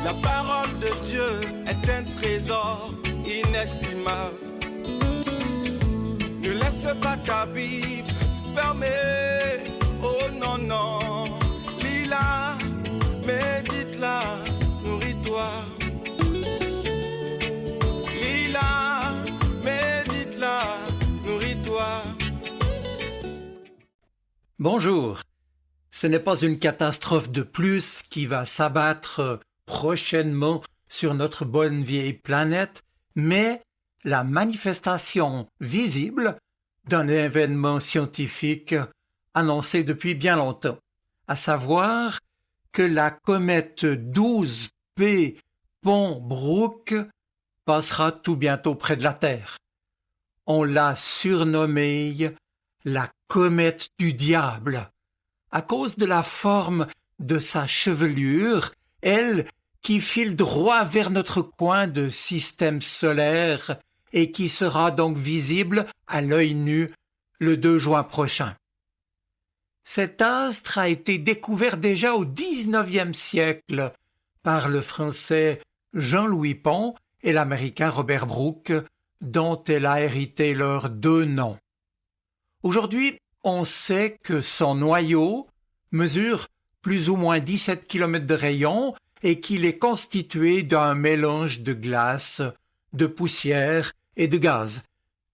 La parole de Dieu est un trésor inestimable. Ne laisse pas ta Bible fermée. Oh non, non. Lis-la, médite-la, nourris-toi. Lis-la, médite-la, nourris-toi. Bonjour. Ce n'est pas une catastrophe de plus qui va s'abattre prochainement sur notre bonne vieille planète, mais la manifestation visible d'un événement scientifique annoncé depuis bien longtemps, à savoir que la comète 12P Pont-Brooke passera tout bientôt près de la Terre. On l'a surnommée la comète du diable, à cause de la forme de sa chevelure, elle qui file droit vers notre coin de système solaire et qui sera donc visible à l'œil nu le 2 juin prochain. Cet astre a été découvert déjà au XIXe siècle par le Français Jean-Louis Pont et l'Américain Robert Brooke, dont elle a hérité leurs 2 noms. Aujourd'hui, on sait que son noyau mesure plus ou moins 17 km de rayon et qu'il est constitué d'un mélange de glace, de poussière et de gaz.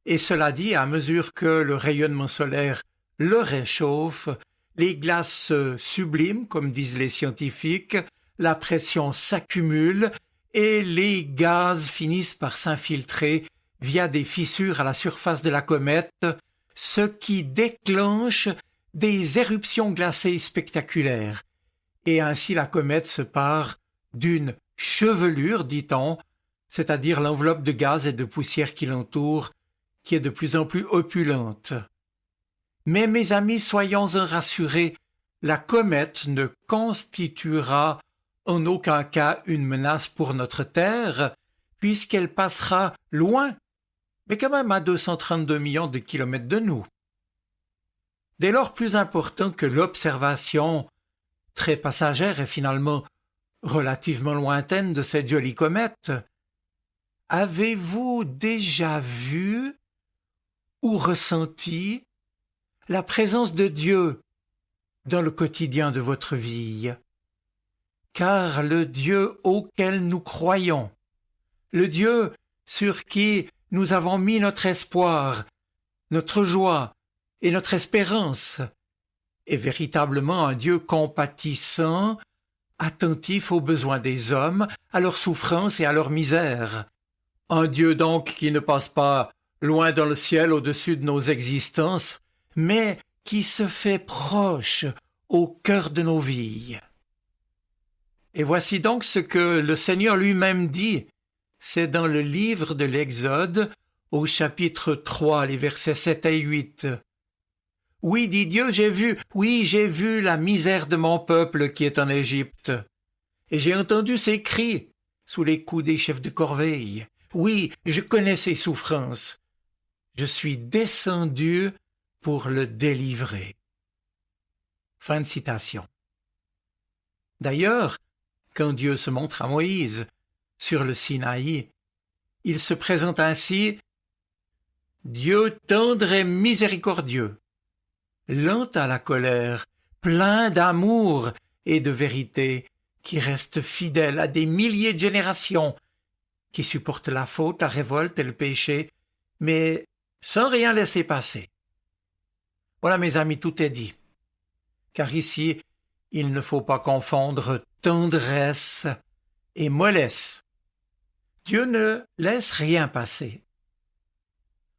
Et cela dit, à mesure que le rayonnement solaire le réchauffe, les glaces se subliment, comme disent les scientifiques, la pression s'accumule et les gaz finissent par s'infiltrer via des fissures à la surface de la comète, ce qui déclenche des éruptions glacées spectaculaires. Et ainsi la comète se pare d'une chevelure, dit-on, c'est-à-dire l'enveloppe de gaz et de poussière qui l'entoure, qui est de plus en plus opulente. Mais mes amis, soyons-en rassurés, la comète ne constituera en aucun cas une menace pour notre Terre, puisqu'elle passera loin, mais quand même à 232 millions de kilomètres de nous. Dès lors, plus important que l'observation très passagère et finalement relativement lointaine de cette jolie comète, avez-vous déjà vu ou ressenti la présence de Dieu dans le quotidien de votre vie? Car le Dieu auquel nous croyons, le Dieu sur qui nous avons mis notre espoir, notre joie et notre espérance, est véritablement un Dieu compatissant, attentif aux besoins des hommes, à leurs souffrances et à leur misère. Un Dieu donc qui ne passe pas loin dans le ciel au-dessus de nos existences, mais qui se fait proche au cœur de nos vies. Et voici donc ce que le Seigneur lui-même dit. C'est dans le livre de l'Exode, au chapitre 3, les versets 7 et 8. « Oui, dit Dieu, j'ai vu la misère de mon peuple qui est en Égypte. Et j'ai entendu ses cris sous les coups des chefs de corveille. Oui, je connais ses souffrances. Je suis descendu pour le délivrer. » Fin de citation. D'ailleurs, quand Dieu se montre à Moïse sur le Sinaï, il se présente ainsi: Dieu tendre et miséricordieux, lent à la colère, plein d'amour et de vérité, qui reste fidèle à des milliers de générations, qui supporte la faute, la révolte et le péché, mais sans rien laisser passer. Voilà, mes amis, tout est dit. Car ici, il ne faut pas confondre tendresse et mollesse. Dieu ne laisse rien passer.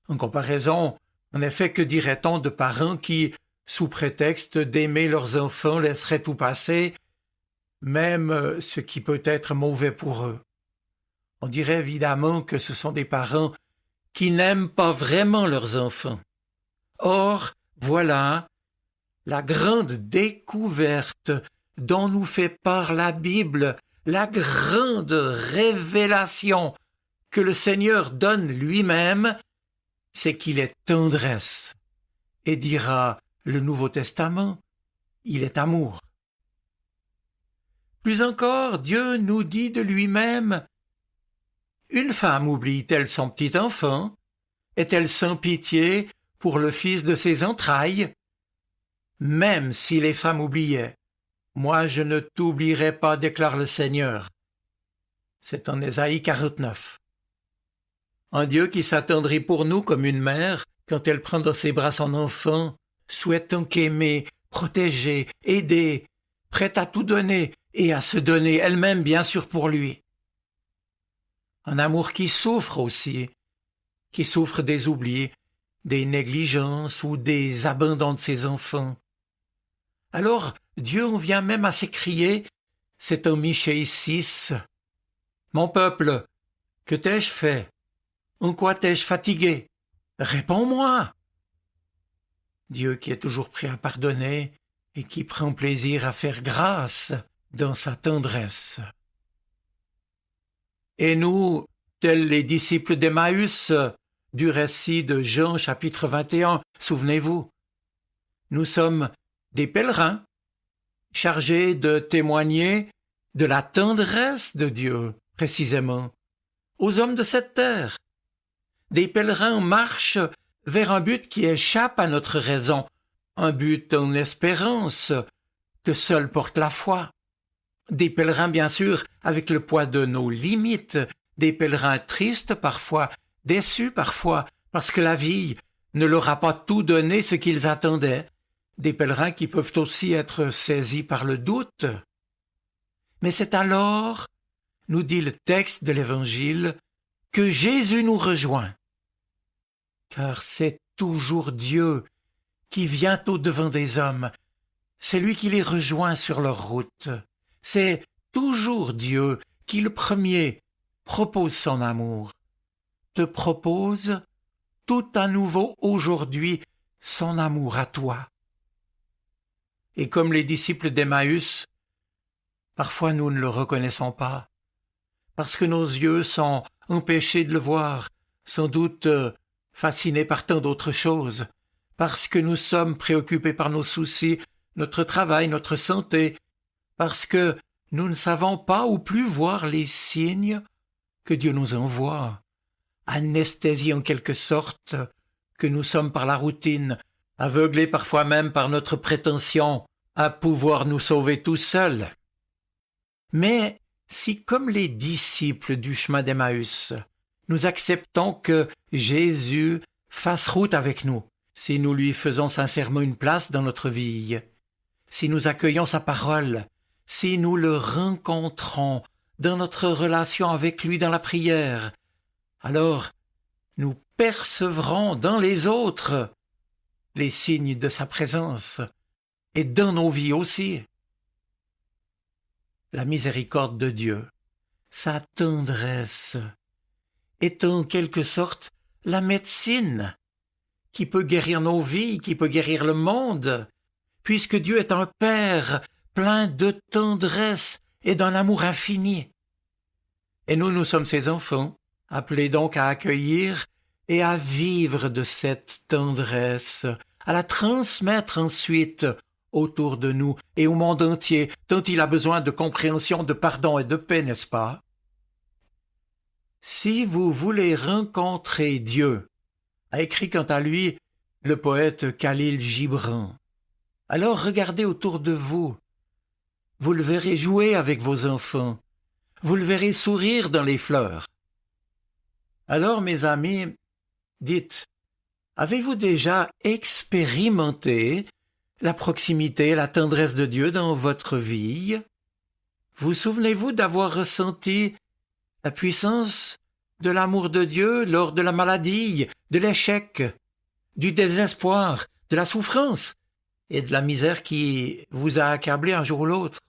En comparaison, en effet, que dirait-on de parents qui, sous prétexte d'aimer leurs enfants, laisseraient tout passer, même ce qui peut être mauvais pour eux? On dirait évidemment que ce sont des parents qui n'aiment pas vraiment leurs enfants. Or, voilà la grande découverte dont nous fait part la Bible, la grande révélation que le Seigneur donne lui-même, c'est qu'il est tendresse. Et dira le Nouveau Testament, il est amour. Plus encore, Dieu nous dit de lui-même: « Une femme oublie-t-elle son petit enfant? Est-elle sans pitié pour le fils de ses entrailles? Même si les femmes oubliaient, moi je ne t'oublierai pas, déclare le Seigneur. » C'est en Ésaïe 49. Un Dieu qui s'attendrit pour nous comme une mère quand elle prend dans ses bras son enfant, souhaitant qu'aimer, protéger, aider, prête à tout donner et à se donner elle-même bien sûr pour lui. Un amour qui souffre aussi, qui souffre des oublis, des négligences ou des abandons de ses enfants. Alors Dieu en vient même à s'écrier, c'est en Michée 6, « Mon peuple, que t'ai-je fait? En quoi t'ai-je fatigué? Réponds-moi » Dieu qui est toujours prêt à pardonner et qui prend plaisir à faire grâce dans sa tendresse. Et nous, tels les disciples d'Emmaüs, du récit de Jean chapitre 21, souvenez-vous, nous sommes des pèlerins chargés de témoigner de la tendresse de Dieu, précisément, aux hommes de cette terre. Des pèlerins en marche vers un but qui échappe à notre raison, un but en espérance que seule porte la foi. Des pèlerins, bien sûr, avec le poids de nos limites, des pèlerins tristes parfois, déçus parfois, parce que la vie ne leur a pas tout donné ce qu'ils attendaient, des pèlerins qui peuvent aussi être saisis par le doute. Mais c'est alors, nous dit le texte de l'Évangile, que Jésus nous rejoint. Car c'est toujours Dieu qui vient au-devant des hommes, c'est lui qui les rejoint sur leur route. C'est toujours Dieu qui, le premier, propose son amour, te propose tout à nouveau aujourd'hui son amour à toi. Et comme les disciples d'Emmaüs, parfois nous ne le reconnaissons pas, parce que nos yeux sont empêchés de le voir, sans doute fascinés par tant d'autres choses, parce que nous sommes préoccupés par nos soucis, notre travail, notre santé, parce que nous ne savons pas ou plus voir les signes que Dieu nous envoie, anesthésiés en quelque sorte, que nous sommes par la routine, aveuglés parfois même par notre prétention à pouvoir nous sauver tout seuls. Mais si, comme les disciples du chemin d'Emmaüs, nous acceptons que Jésus fasse route avec nous, si nous lui faisons sincèrement une place dans notre vie, si nous accueillons sa parole, si nous le rencontrons dans notre relation avec lui dans la prière, alors nous percevrons dans les autres les signes de sa présence et dans nos vies aussi. La miséricorde de Dieu, sa tendresse, est en quelque sorte la médecine qui peut guérir nos vies, qui peut guérir le monde, puisque Dieu est un Père plein de tendresse et d'un amour infini. Et nous sommes ses enfants, appelés donc à accueillir et à vivre de cette tendresse, à la transmettre ensuite autour de nous et au monde entier, tant il a besoin de compréhension, de pardon et de paix, n'est-ce pas? Si vous voulez rencontrer Dieu, a écrit quant à lui le poète Khalil Gibran, alors regardez autour de vous. Vous le verrez jouer avec vos enfants. Vous le verrez sourire dans les fleurs. Alors, mes amis, dites, avez-vous déjà expérimenté la proximité, la tendresse de Dieu dans votre vie? Vous souvenez-vous d'avoir ressenti la puissance de l'amour de Dieu lors de la maladie, de l'échec, du désespoir, de la souffrance et de la misère qui vous a accablé un jour ou l'autre?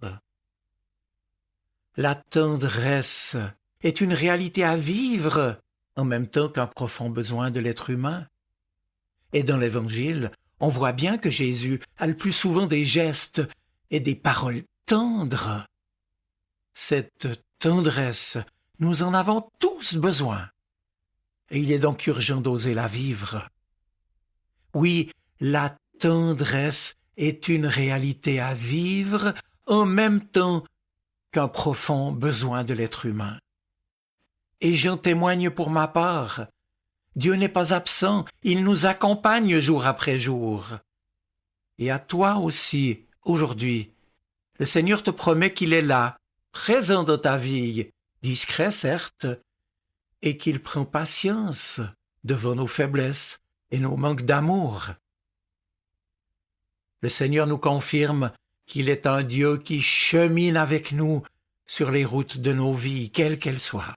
La tendresse est une réalité à vivre en même temps qu'un profond besoin de l'être humain. Et dans l'Évangile, on voit bien que Jésus a le plus souvent des gestes et des paroles tendres. Cette tendresse, nous en avons tous besoin. Et il est donc urgent d'oser la vivre. Oui, la tendresse est une réalité à vivre en même temps qu'un profond besoin de l'être humain. Et j'en témoigne pour ma part. Dieu n'est pas absent, il nous accompagne jour après jour. Et à toi aussi, aujourd'hui, le Seigneur te promet qu'il est là, présent dans ta vie, discret certes, et qu'il prend patience devant nos faiblesses et nos manques d'amour. Le Seigneur nous confirme qu'il est un Dieu qui chemine avec nous sur les routes de nos vies, quelles qu'elles soient.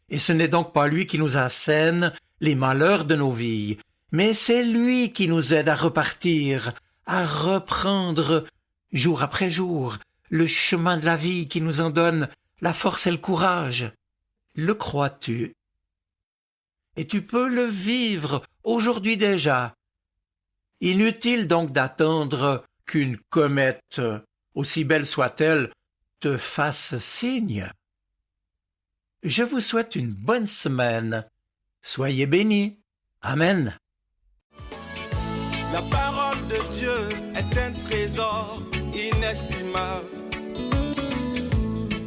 Et ce n'est donc pas lui qui nous assène les malheurs de nos vies, mais c'est lui qui nous aide à repartir, à reprendre, jour après jour, le chemin de la vie qui nous en donne la force et le courage. Le crois-tu? Et tu peux le vivre aujourd'hui déjà. Inutile donc d'attendre qu'une comète, aussi belle soit-elle, te fasse signe. Je vous souhaite une bonne semaine. Soyez bénis. Amen. La parole de Dieu est un trésor inestimable.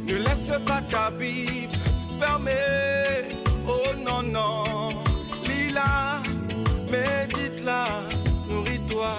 Ne laisse pas ta Bible fermée. Oh non, non. Lis-la, médite-la, nourris-toi.